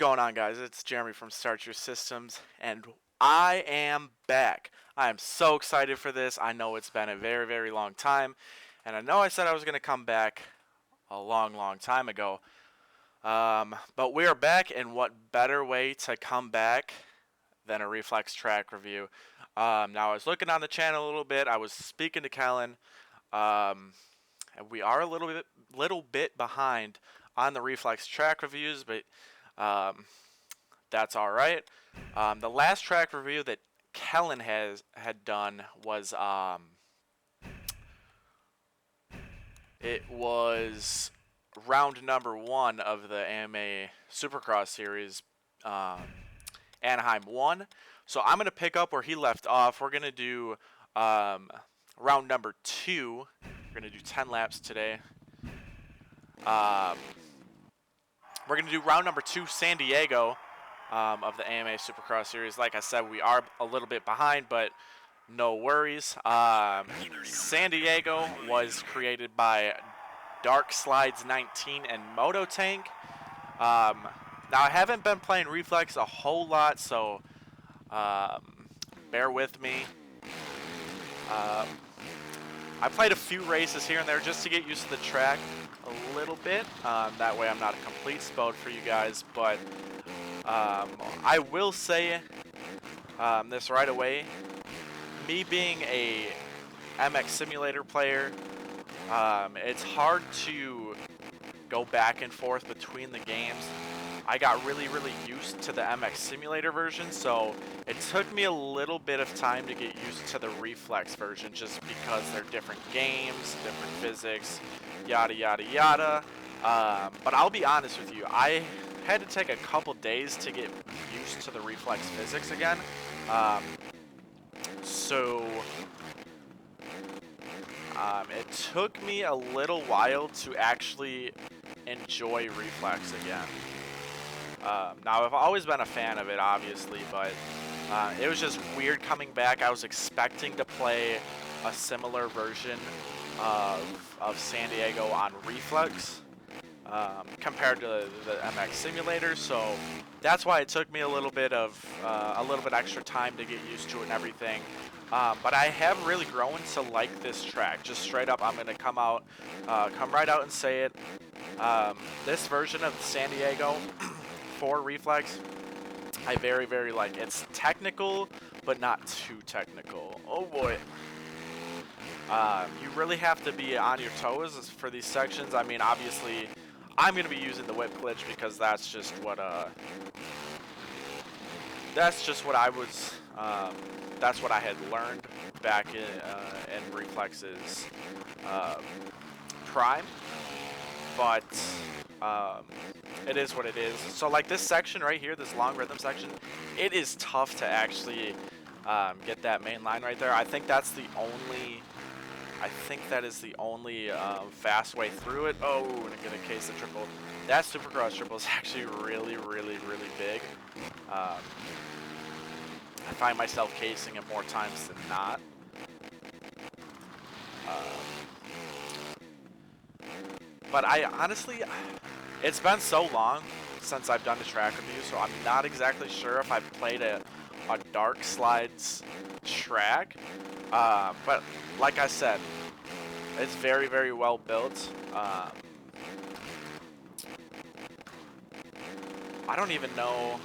going on, guys? It's Jeremy from Start Your Systems, and I am back. I am so excited for this. I know it's been a very, very long time, and I know I said I was going to come back a long, long time ago. But we are back, and what better way to come back than a Reflex Track review? Now, I was looking on the channel a little bit. I was speaking to Kellen, and we are a little bit behind on the Reflex Track reviews, but um, that's all right. The last track review that Kellen had done was it was round number 1 of the AMA Supercross series, um, Anaheim 1. So I'm gonna pick up where he left off. We're gonna do round number 2. We're gonna do 10 laps today. We're going to do round number 2, San Diego, of the AMA Supercross Series. Like I said, we are a little bit behind, but no worries. San Diego was created by Dark Slides 19 and Moto Tank. Now, I haven't been playing Reflex a whole lot, so bear with me. I played a few races here and there just to get used to the track a little bit. That way I'm not a complete spode for you guys, but I will say this right away. Me being a MX Simulator player, it's hard to go back and forth between the games. I got really used to the MX Simulator version, so it took me a little bit of time to get used to the Reflex version just because they're different games, different physics, yada yada yada. But I'll be honest with you, I had to take a couple days to get used to the Reflex physics again. It took me a little while to actually enjoy Reflex again. Now, I've always been a fan of it, obviously, but it was just weird coming back. I was expecting to play a similar version of San Diego on Reflex compared to the MX Simulator, so that's why it took me a little bit extra time to get used to it and everything. But I have really grown to like this track. Just straight up, I'm gonna come right out and say it. This version of San Diego for Reflex, I very like. It's technical, but not too technical. Oh boy. You really have to be on your toes for these sections. I mean, obviously, I'm going to be using the whip glitch because that's just what I had learned back in Reflex's prime. But it is what it is. So like this section right here, this long rhythm section, it is tough to actually get that main line right there. I think that is the only fast way through it. Oh, and get a case of triple. That Supercross triple is actually really big. I find myself casing it more times than not. But I honestly, it's been so long since I've done a track review, so I'm not exactly sure if I've played a Dark Slides track. But like I said, it's very well built. I don't even know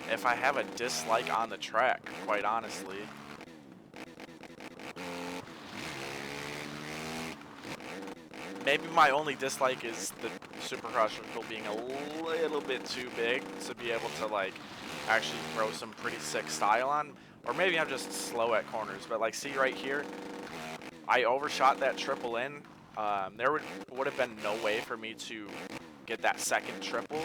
if I have a dislike on the track, quite honestly. Maybe my only dislike is the Supercross circle being a little bit too big to be able to like actually throw some pretty sick style on. Or maybe I'm just slow at corners, but like see right here, I overshot that triple in. There would have been no way for me to get that second triple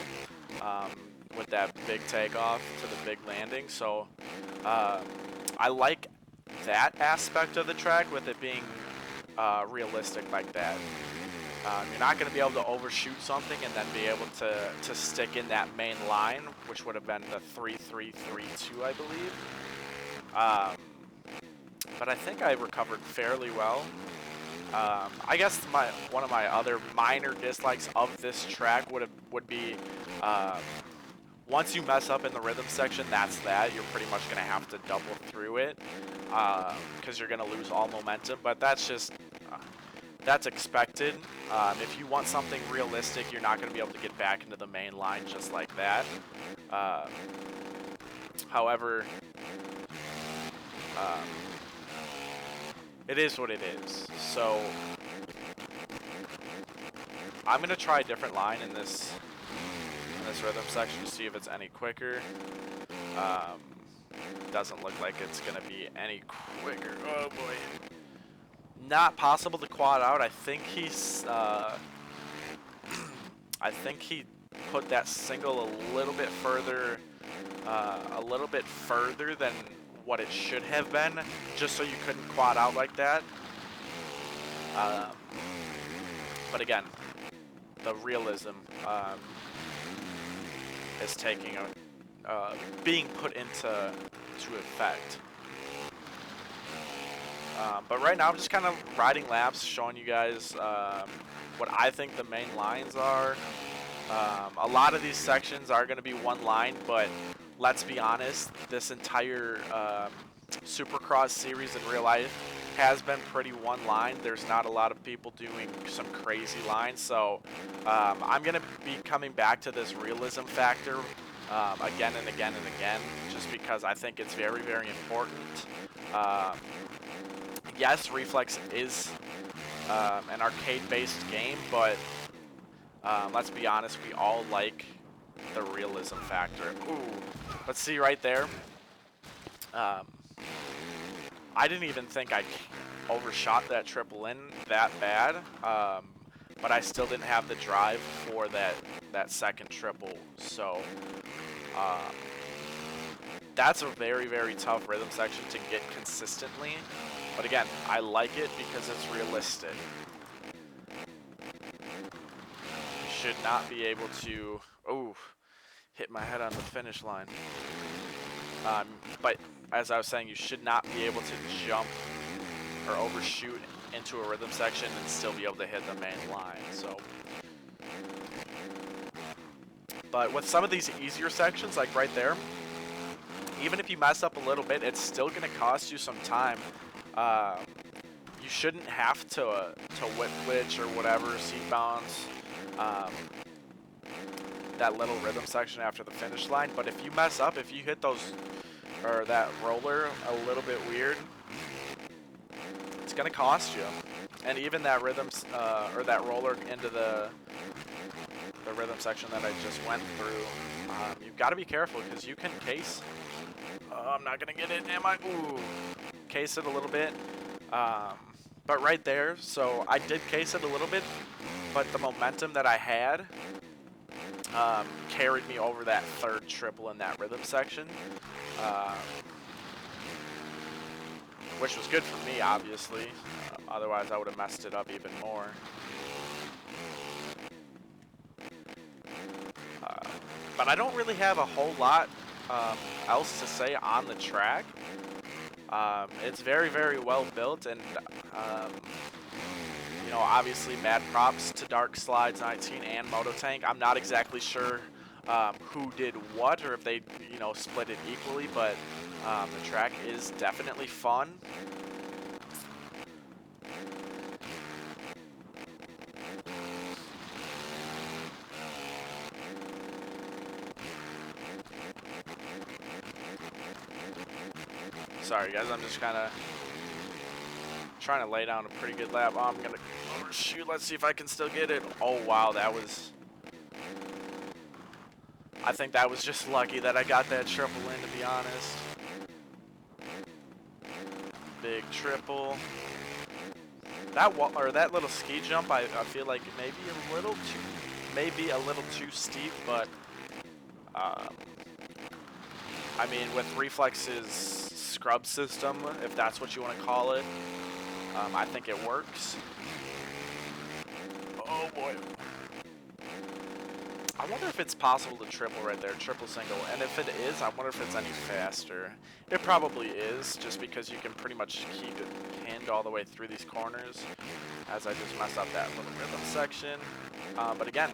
with that big takeoff to the big landing. So I like that aspect of the track with it being realistic like that. You're not going to be able to overshoot something and then be able to stick in that main line, which would have been the 3-3-3-2, I believe. But I think I recovered fairly well. I guess one of my other minor dislikes of this track would be once you mess up in the rhythm section, that's that. You're pretty much going to have to double through it because you're going to lose all momentum. But that's just that's expected. If you want something realistic, you're not going to be able to get back into the main line just like that. However, it is what it is. So I'm going to try a different line in this rhythm section to see if it's any quicker. Doesn't look like it's going to be any quicker. Oh boy. Not possible to quad out. I think he's I think he put that single a little bit further than what it should have been, just so you couldn't quad out like that. But again, the realism is taking being put into effect. But right now I'm just kind of riding laps, showing you guys what I think the main lines are. A lot of these sections are going to be one line, but let's be honest, this entire Supercross series in real life has been pretty one line. There's not a lot of people doing some crazy lines, so I'm going to be coming back to this realism factor again and again and again, just because I think it's very, very important. Yes, Reflex is an arcade-based game, but let's be honest, we all like the realism factor. Ooh, let's see right there. I didn't even think I overshot that triple in that bad, but I still didn't have the drive for that second triple. So that's a very, very tough rhythm section to get consistently. But again, I like it because it's realistic. You should not be able to, hit my head on the finish line. But as I was saying, you should not be able to jump or overshoot into a rhythm section and still be able to hit the main line. So, but with some of these easier sections, like right there, even if you mess up a little bit, it's still going to cost you some time. You shouldn't have to whip glitch or whatever, seat bounce, that little rhythm section after the finish line. But if you mess up, if you hit that roller a little bit weird, it's gonna cost you. And even that rhythm or that roller into the rhythm section that I just went through, you've got to be careful because you can case. I'm not gonna get it, am I? Ooh, case it a little bit. But right there, so I did case it a little bit, but the momentum that I had carried me over that third triple in that rhythm section, which was good for me, obviously. Otherwise, I would have messed it up even more. But I don't really have a whole lot else to say on the track. It's very, very well built, and you know, obviously mad props to Dark Slides 19 and Mototank. I'm not exactly sure who did what, or if they, you know, split it equally, but the track is definitely fun. Sorry guys, I'm just kind of trying to lay down a pretty good lap. Oh, I'm gonna overshoot. Let's see if I can still get it. Oh wow, that was, I think that was just lucky that I got that triple in, to be honest. Big triple. That little ski jump, I feel like maybe a little too steep, but I mean, with Reflex's scrub system, if that's what you want to call it, I think it works. Oh boy. I wonder if it's possible to triple right there, triple single, and if it is, I wonder if it's any faster. It probably is, just because you can pretty much keep it pinned all the way through these corners, as I just messed up that little rhythm section. But again,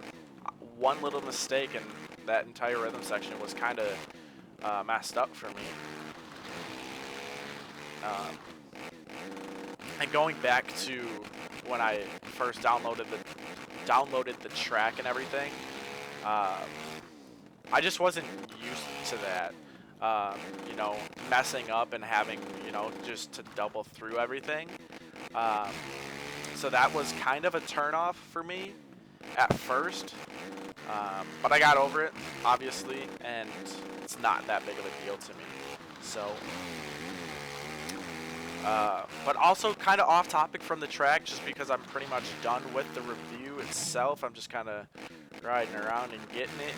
one little mistake and that entire rhythm section was kind of messed up for me. And going back to when I first downloaded the track and everything, I just wasn't used to that. You know, messing up and having, you know, just to double through everything. So that was kind of a turnoff for me at first. But I got over it, obviously, and it's not that big of a deal to me. So, but also kind of off topic from the track, just because I'm pretty much done with the review itself. I'm just kind of riding around and getting it.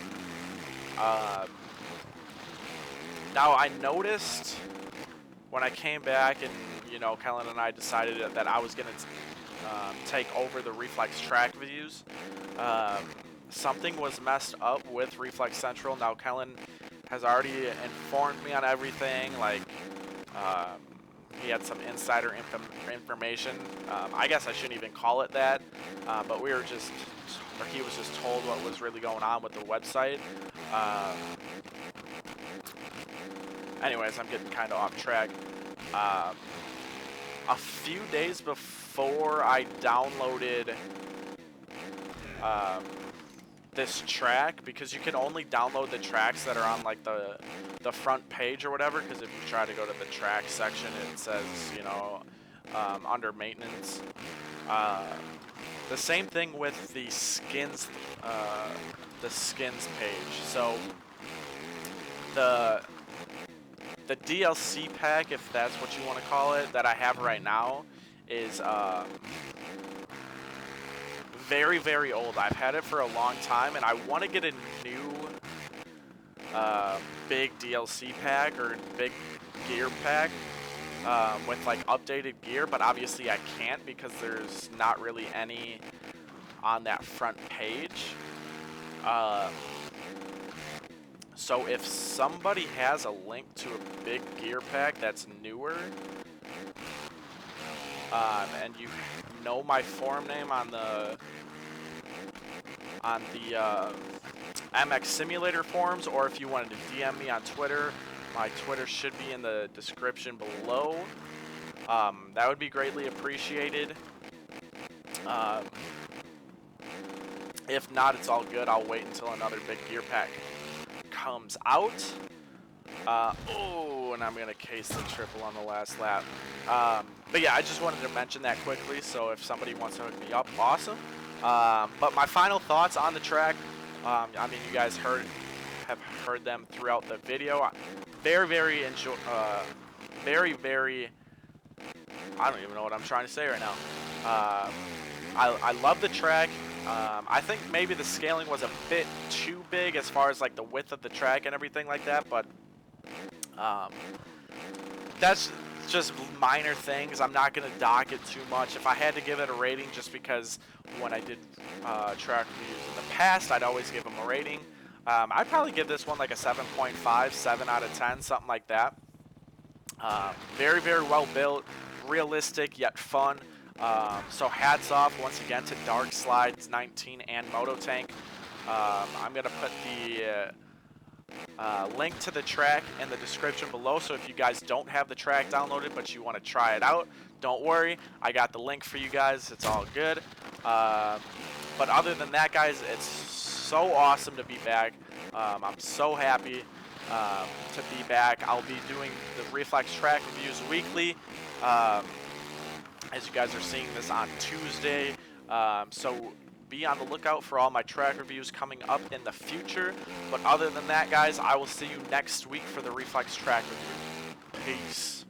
Now I noticed when I came back and, you know, Kellen and I decided that I was going to take over the Reflex Track reviews. Something was messed up with Reflex Central. Now Kellen has already informed me on everything, like he had some insider information. I guess I shouldn't even call it that, but we were just, or he was just told what was really going on with the website. Anyways, I'm getting kind of off track. A few days before I downloaded this track, because you can only download the tracks that are on like the front page or whatever, because if you try to go to the track section, it says, you know, under maintenance. The same thing with the skins page. So the DLC pack, if that's what you want to call it, that I have right now is very, very old. I've had it for a long time, and I want to get a new big DLC pack or big gear pack with like updated gear, but obviously I can't because there's not really any on that front page. So if somebody has a link to a big gear pack that's newer, and you know my forum name on the MX Simulator forums, or if you wanted to DM me on Twitter, my Twitter should be in the description below. That would be greatly appreciated. If not, it's all good. I'll wait until another big gear pack comes out. Oh, and I'm going to case the triple on the last lap. But yeah, I just wanted to mention that quickly, so if somebody wants to hook me up, awesome. But my final thoughts on the track, I mean, you guys have heard them throughout the video. Very, I don't even know what I'm trying to say right now. I love the track. I think maybe the scaling was a bit too big as far as like the width of the track and everything like that, but that's just minor things. I'm not going to dock it too much. If I had to give it a rating, just because when I did track reviews in the past, I'd always give them a rating. I'd probably give this one like a 7.5, 7 out of 10, something like that. Very, very well built, realistic yet fun. So hats off once again to Dark Slides 19 and Moto Tank. I'm going to put the link to the track in the description below, so if you guys don't have the track downloaded but you want to try it out, don't worry, I got the link for you guys. It's all good. But other than that, guys, it's so awesome to be back. I'm so happy to be back. I'll be doing the Reflex Track reviews weekly, as you guys are seeing this on Tuesday. So be on the lookout for all my track reviews coming up in the future. But other than that, guys, I will see you next week for the Reflex Track review. Peace.